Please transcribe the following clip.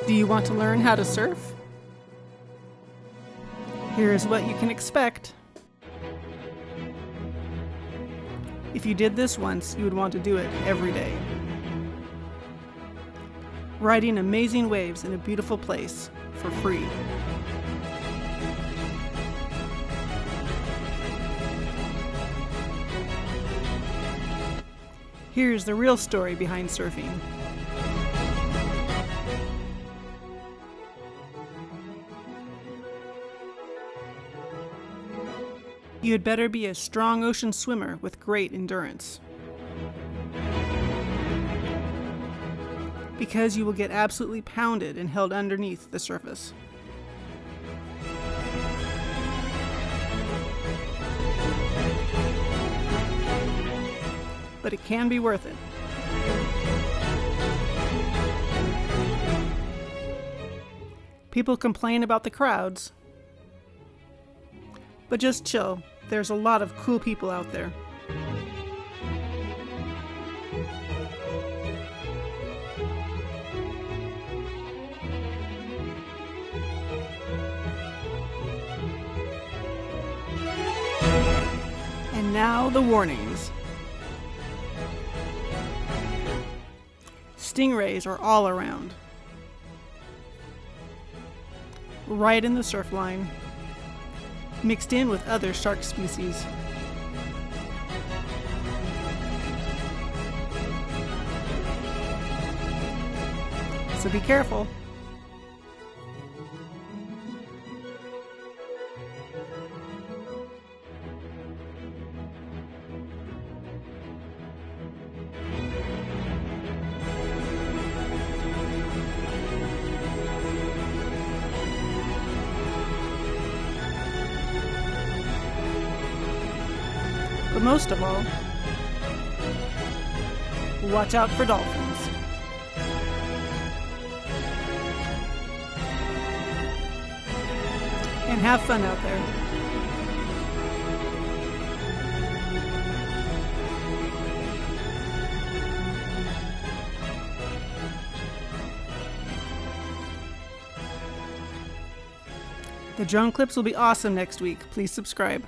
Do you want to learn how to surf? Here's what you can expect. If you did this once, you would want to do it every day. Riding amazing waves in a beautiful place for free. Here's the real story behind surfing. You had better be a strong ocean swimmer with great endurance, because you will get absolutely pounded and held underneath the surface. But it can be worth it. People complain about the crowds, but just chill. There's a lot of cool people out there. And now the warnings. Stingrays are all around. Right in the surf line, mixed in with other shark species. So be careful. But most of all, watch out for dolphins. And have fun out there. The drone clips will be awesome next week. Please subscribe.